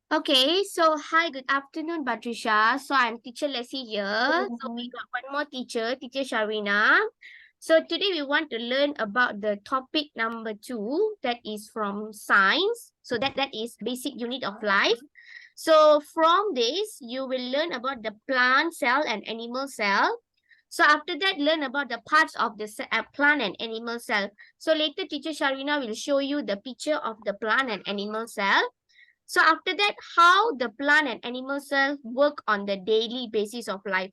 Okay, so hi, good afternoon, Patricia. So I'm teacher Leslie here. So we got one more teacher, teacher Sharina. So today we want to learn about the topic number 2, that is from science. So that is basic unit of life. So from this, you will learn about the plant cell and animal cell. So after that, learn about the parts of the plant and animal cell. So later, teacher Sharina will show you the picture of the plant and animal cell. So after that, how the plant and animal cells work on the daily basis of life.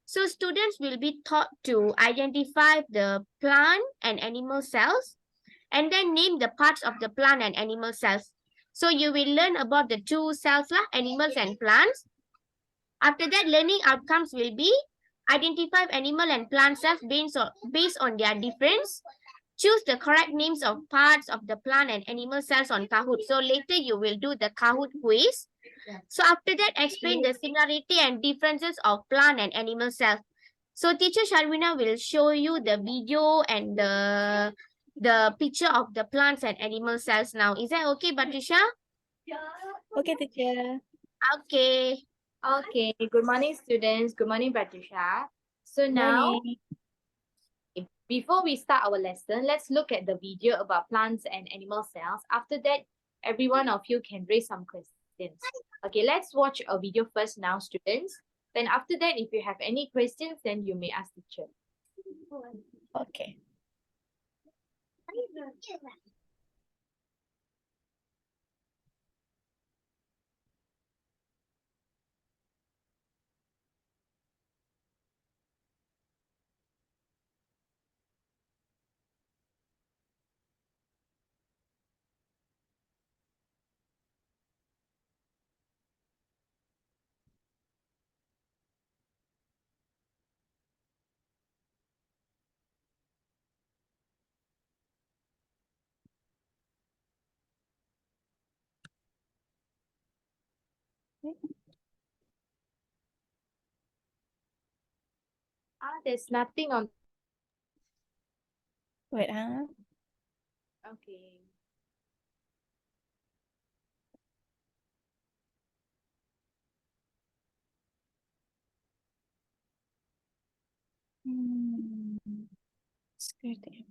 So students will be taught to identify the plant and animal cells and then name the parts of the plant and animal cells. So you will learn about the two cells, animals and plants. After that, learning outcomes will be identify animal and plant cells based on their difference. Choose the correct names of parts of the plant and animal cells on Kahoot. So later you will do the Kahoot quiz. So after that, explain the similarity and differences of plant and animal cells. So teacher Sharwina will show you the video and the picture of the plants and animal cells now. Is that okay, Patricia? Okay, teacher. Okay. Okay, good morning, students. Good morning, Patricia. So now, Morning. before we start our lesson, let's look at the video about plants and animal cells. After that, every one of you can raise some questions. Okay, let's watch a video first now, students. Then after that, if you have any questions, then you may ask teacher. Okay. There's nothing on. Wait, huh? Okay. Security.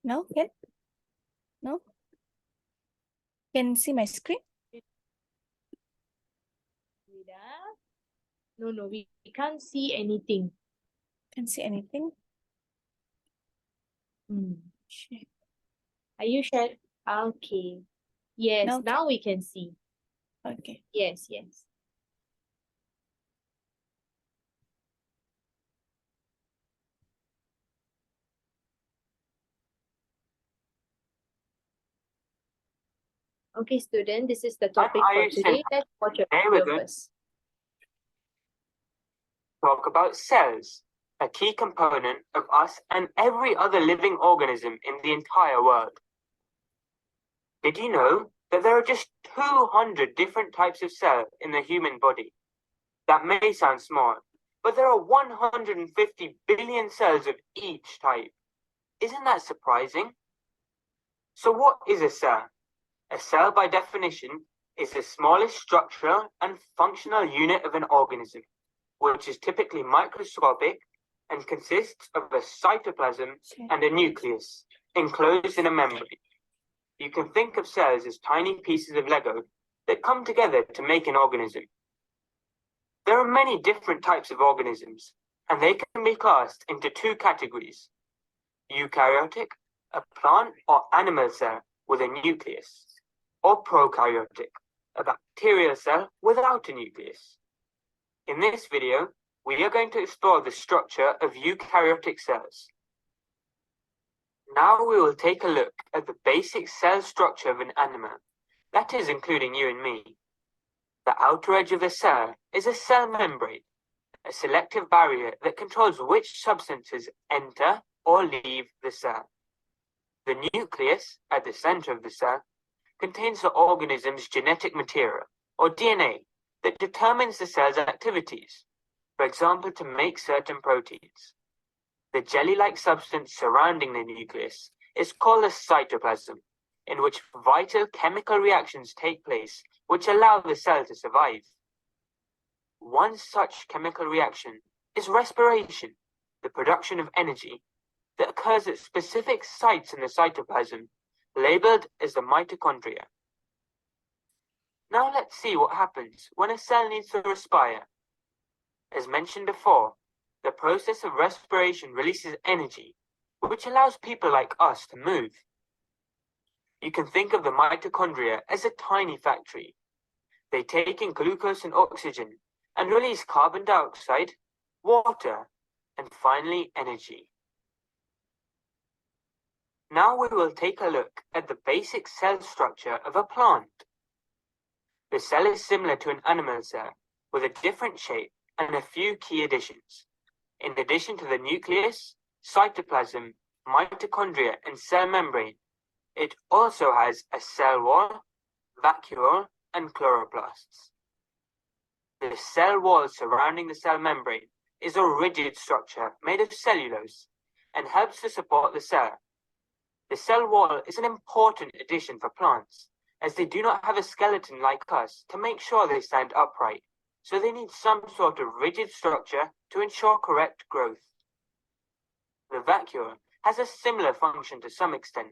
No, can? No? Can see my screen? No, we can't see anything. Can see anything? Share. Are you sure? Okay. Yes, No, now we can see. Okay. Yes. Okay, student, this is the topic for today. Let's watch a video first. Talk about cells, a key component of us and every other living organism in the entire world. Did you know that there are just 200 different types of cell in the human body? That may sound small, but there are 150 billion cells of each type. Isn't that surprising? So what is a cell? A cell, by definition, is the smallest structural and functional unit of an organism, which is typically microscopic and consists of a cytoplasm and a nucleus enclosed in a membrane. You can think of cells as tiny pieces of Lego that come together to make an organism. There are many different types of organisms, and they can be classed into two categories: eukaryotic, a plant or animal cell with a nucleus, or prokaryotic, a bacterial cell without a nucleus. In this video, we are going to explore the structure of eukaryotic cells. Now we will take a look at the basic cell structure of an animal, that is including you and me. The outer edge of the cell is a cell membrane, a selective barrier that controls which substances enter or leave the cell. The nucleus, at the center of the cell, contains the organism's genetic material, or DNA, that determines the cell's activities, for example, to make certain proteins. The jelly-like substance surrounding the nucleus is called the cytoplasm, in which vital chemical reactions take place which allow the cell to survive. One such chemical reaction is respiration, the production of energy that occurs at specific sites in the cytoplasm, labeled as the mitochondria. Now let's see what happens when a cell needs to respire. As mentioned before, the process of respiration releases energy, which allows people like us to move. You can think of the mitochondria as a tiny factory. They take in glucose and oxygen and release carbon dioxide, water, and finally energy. Now we will take a look at the basic cell structure of a plant. The cell is similar to an animal cell, with a different shape and a few key additions. In addition to the nucleus, cytoplasm, mitochondria, and cell membrane, it also has a cell wall, vacuole, and chloroplasts. The cell wall surrounding the cell membrane is a rigid structure made of cellulose and helps to support the cell. The cell wall is an important addition for plants, as they do not have a skeleton like us to make sure they stand upright, so they need some sort of rigid structure to ensure correct growth. The vacuole has a similar function to some extent,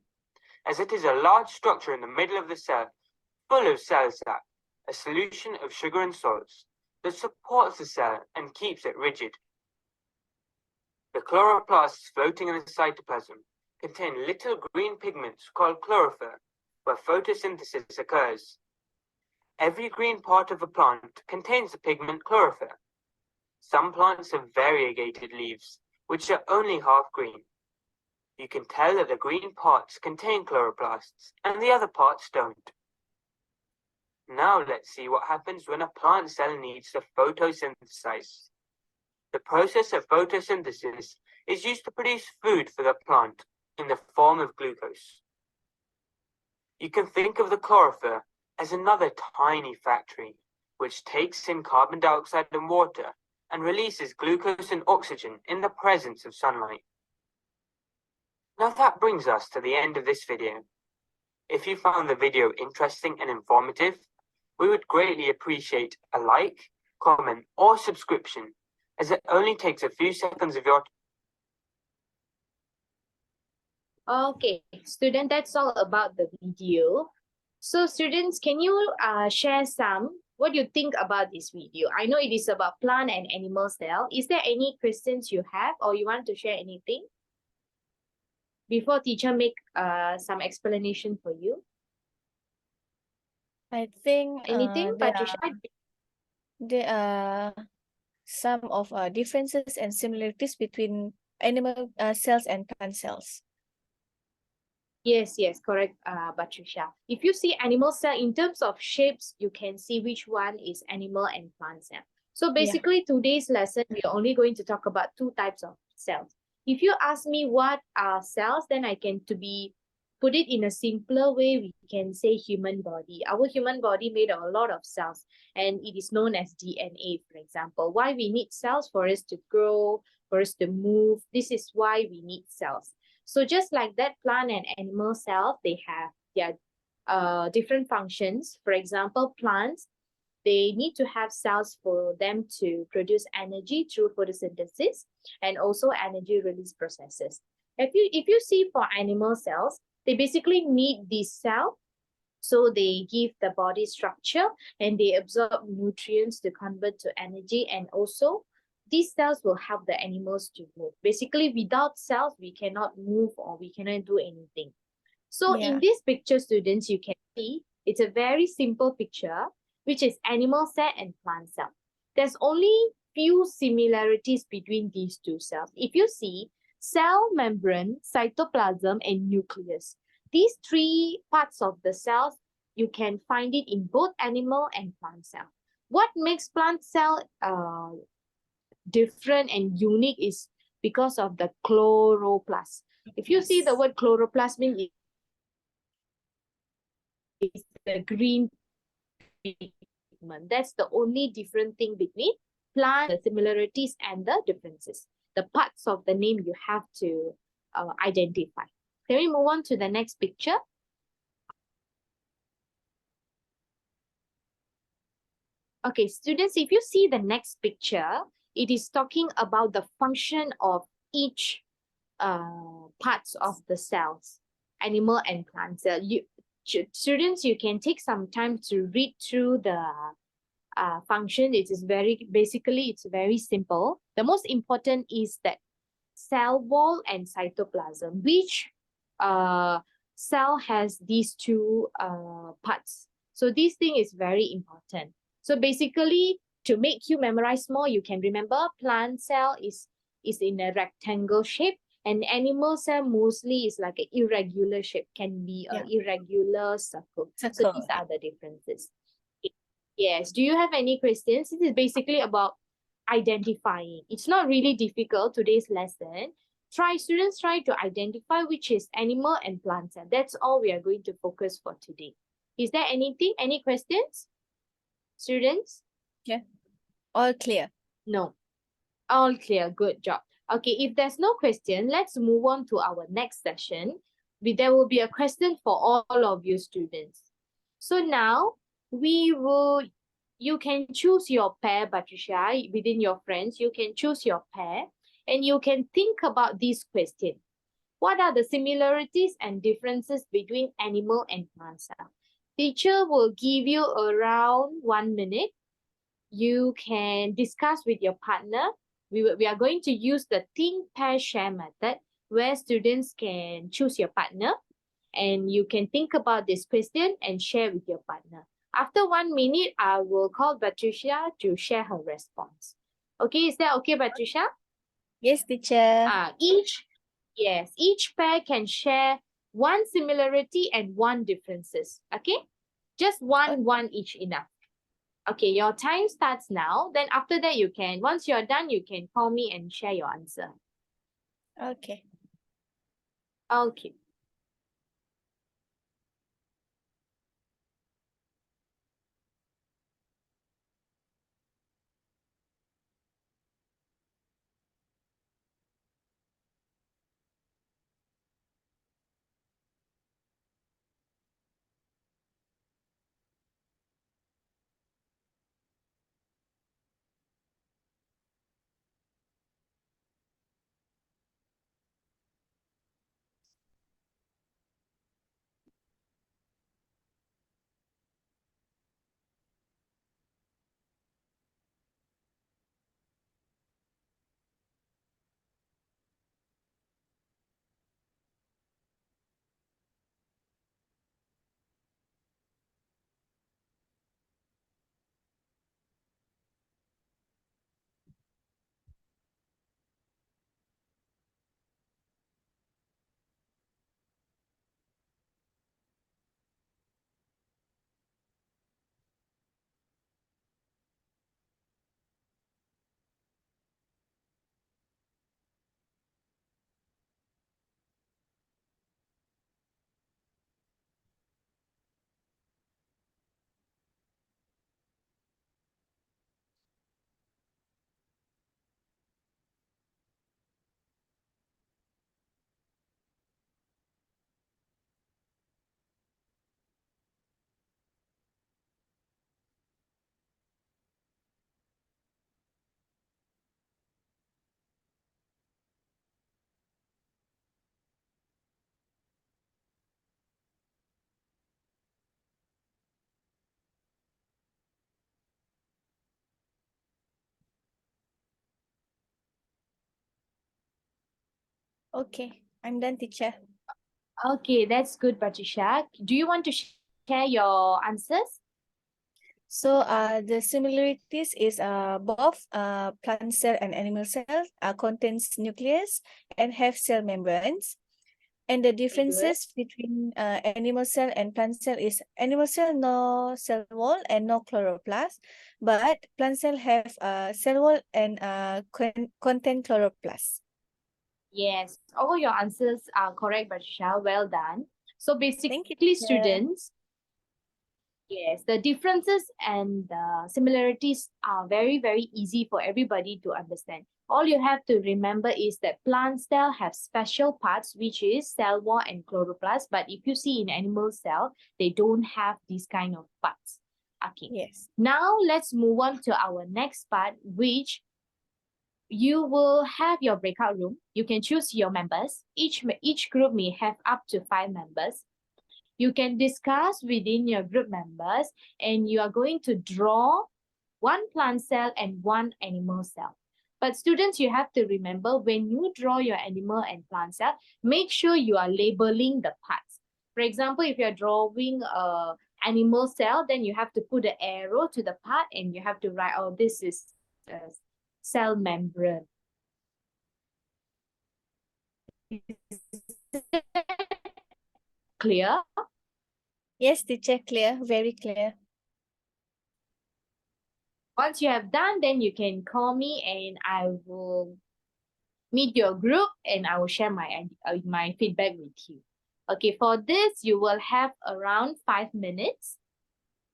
as it is a large structure in the middle of the cell, full of cell sap, a solution of sugar and salts, that supports the cell and keeps it rigid. The chloroplasts floating in the cytoplasm contain little green pigments called chlorophyll, where photosynthesis occurs. Every green part of a plant contains the pigment chlorophyll. Some plants have variegated leaves, which are only half green. You can tell that the green parts contain chloroplasts and the other parts don't. Now let's see what happens when a plant cell needs to photosynthesize. The process of photosynthesis is used to produce food for the plant in the form of glucose. You can think of the chlorophyll as another tiny factory, which takes in carbon dioxide and water and releases glucose and oxygen in the presence of sunlight. Now that brings us to the end of this video. If you found the video interesting and informative, we would greatly appreciate a like, comment, or subscription, as it only takes a few seconds of your time. Okay, student, that's all about the video. So students, can you share what you think about this video? I know it is about plant and animal cell. Is there any questions you have or you want to share anything before teacher make some explanation for you? I think Anything, Patricia? there are some of differences and similarities between animal cells and plant cells. Yes, correct, Patricia. If you see animal cell in terms of shapes, you can see which one is animal and plant cell. So basically, today's lesson, we are only going to talk about two types of cells. If you ask me what are cells, then I can put it in a simpler way, we can say human body. Our human body made of a lot of cells, and it is known as DNA, for example. Why we need cells? For us to grow, for us to move. This is why we need cells. So just like that, plant and animal cells, they have their different functions. For example, plants, they need to have cells for them to produce energy through photosynthesis and also energy release processes. If you see for animal cells, they basically need this cell, so they give the body structure and they absorb nutrients to convert to energy, and also these cells will help the animals to move. Basically, without cells, we cannot move or we cannot do anything. So in this picture, students, you can see it's a very simple picture, which is animal cell and plant cell. there's only few similarities between these two cells. If you see cell membrane, cytoplasm, and nucleus, these three parts of the cells, you can find it in both animal and plant cell. What makes plant cell different and unique is because of the chloroplast. If you see the word chloroplast, means it's the green pigment. That's the only different thing between plant, the similarities and the differences. The parts of the name you have to identify. Can we move on to the next picture? Okay, students, if you see the next picture, it is talking about the function of each parts of the cells, animal and plant cell. Students, you can take some time to read through the function. It is basically it's very simple. The most important is that cell wall and cytoplasm, which cell has these two parts. So this thing is very important. So basically, to make you memorize more, you can remember plant cell is in a rectangle shape, and animal cell mostly is like an irregular shape, can be an irregular circle. So these are the differences. Yes. Do you have any questions? This is basically about identifying. It's not really difficult, today's lesson. Students try to identify which is animal and plant cell. That's all we are going to focus for today. Is there anything, any questions? Students? Yeah. All clear. No. All clear. Good job. Okay, if there's no question, let's move on to our next session. There will be a question for all of you students. So now, you can choose your pair, Patricia, within your friends. You can choose your pair and you can think about this question. What are the similarities and differences between animal and plant cell? Teacher will give you around 1 minute. You can discuss with your partner. We are going to use the think, pair, share method where students can choose your partner and you can think about this question and share with your partner. After 1 minute, I will call Patricia to share her response. Okay, is that okay, Patricia? Yes, teacher. Each pair can share one similarity and one differences. Okay, just one each enough. Okay, your time starts now. Then after that, once you're done, you can call me and share your answer. Okay. Okay. Okay, I'm done, teacher. Okay, that's good, Patricia. Do you want to share your answers? So the similarities is both plant cell and animal cell contains nucleus and have cell membranes. And the differences between animal cell and plant cell is animal cell no cell wall and no chloroplast, but plant cell have cell wall and contain chloroplast. Yes, all your answers are correct, Patricia. Well done. So Thank you, basically, teacher. students, yes, the differences and the similarities are very, very easy for everybody to understand. All you have to remember is that plant cell have special parts, which is cell wall and chloroplast. But if you see in animal cell, they don't have these kind of parts. Okay. Yes. Now let's move on to our next part, which you will have your breakout room. You can choose your members. Each group may have up to 5 members. You can discuss within your group members, and you are going to draw one plant cell and one animal cell. But students, you have to remember when you draw your animal and plant cell, make sure you are labeling the parts. For example, if you're drawing a animal cell, then you have to put an arrow to the part and you have to write, oh, this is a cell membrane. Clear? Yes, teacher, clear, very clear. Once you have done, then you can call me and I will meet your group and I will share my feedback with you. Okay, for this, you will have around 5 minutes.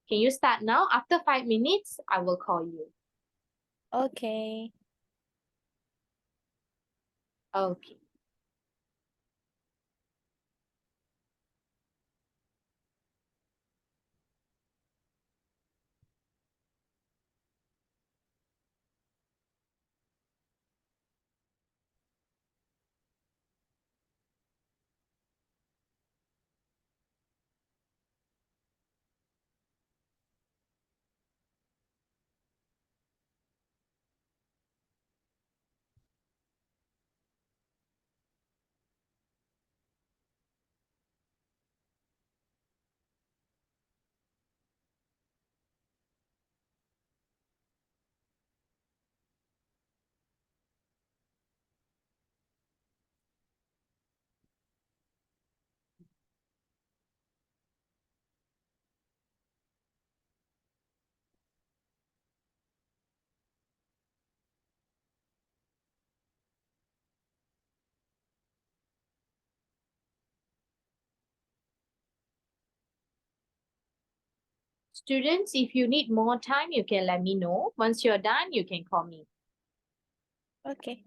Can you start now? After 5 minutes, I will call you. Okay. Okay. Students, if you need more time, you can let me know. Once you're done, you can call me. Okay.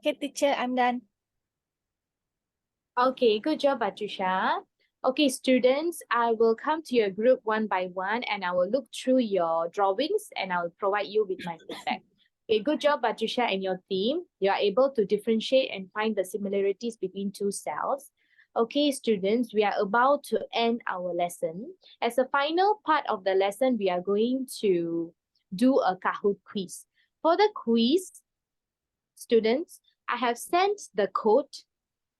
Okay, teacher, I'm done. Okay, good job, Patricia. Okay, students, I will come to your group one by one and I will look through your drawings and I will provide you with my feedback. Okay, good job, Patricia and your team. You are able to differentiate and find the similarities between two cells. Okay, students, we are about to end our lesson. As a final part of the lesson, we are going to do a Kahoot quiz. For the quiz, students, I have sent the code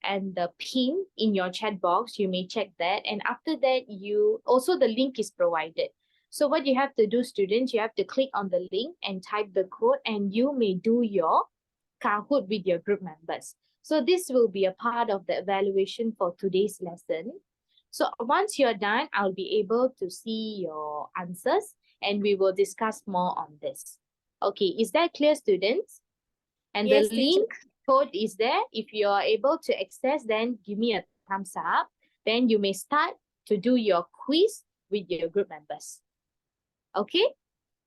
and the pin in your chat box. You may check that. And after that, the link is provided. So what you have to do, students, you have to click on the link and type the code and you may do your Kahoot with your group members. So this will be a part of the evaluation for today's lesson. So once you're done, I'll be able to see your answers and we will discuss more on this. Okay, is that clear, students? And Yes, the teacher. link code is there. If you are able to access, then give me a thumbs up. Then you may start to do your quiz with your group members. Okay?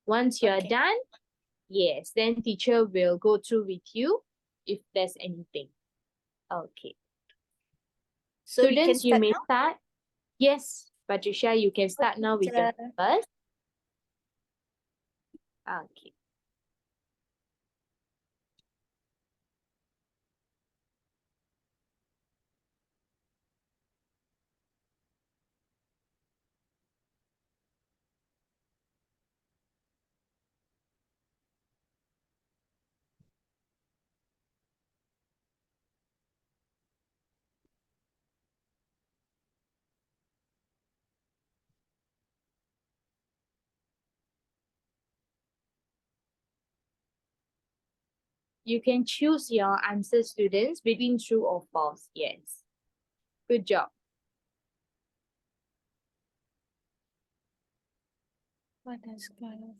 Once you're Okay. done, yes, then teacher will go through with you if there's anything. Okay. So we can Students, you start may now? start. Yes, Patricia, you can start now with your teacher. numbers. Okay. You can choose your answer, students, between true or false. Yes. Good job. What is kind of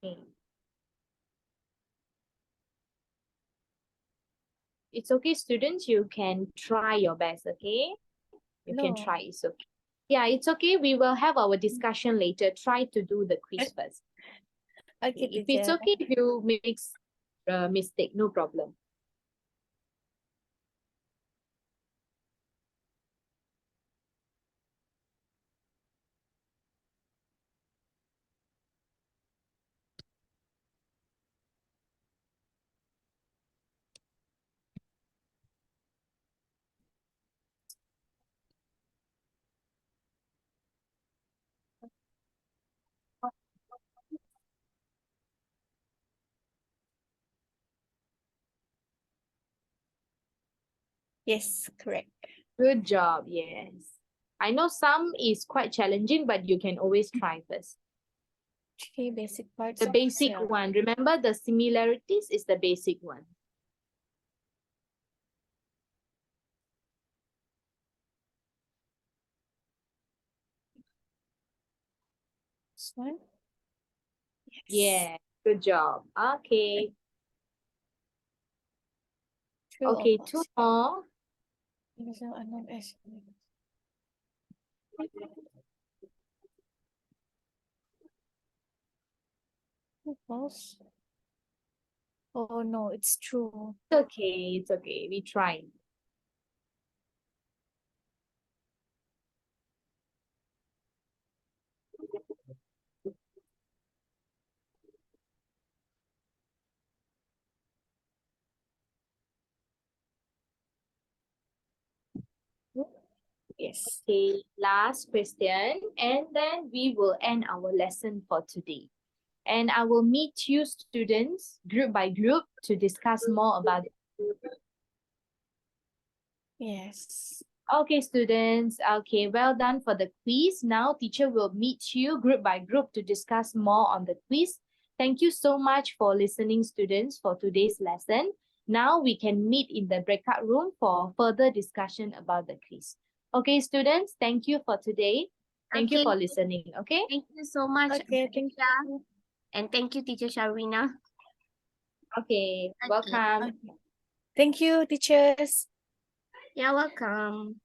Okay. It's okay, students. You can try your best, okay? You can No. try, it's okay. Yeah, it's okay. We will have our discussion later. Try to do the quiz first. Okay, If it's teacher. okay if you make a mistake, no problem. Yes, correct. Good job, yes. I know some is quite challenging, but you can always try first. Three basic parts The of basic cell. one, remember the similarities is the basic one. This one? Yes. Yeah, good job. Okay, True or okay, false? two more. These are unknown estimates. False. Oh no, it's true. It's okay. We try. Yes. Okay, last question, and then we will end our lesson for today. And I will meet you students group by group to discuss more about it. Yes. Okay, students. Okay, well done for the quiz. Now teacher will meet you group by group to discuss more on the quiz. Thank you so much for listening, students, for today's lesson. Now we can meet in the breakout room for further discussion about the quiz. Okay, students, thank you for today. Thank you Okay. for listening, okay? Thank you so much, Okay, thank Patricia. you. And thank you, Teacher Sharina. Okay, Okay. welcome. Okay. Thank you, teachers. You're welcome.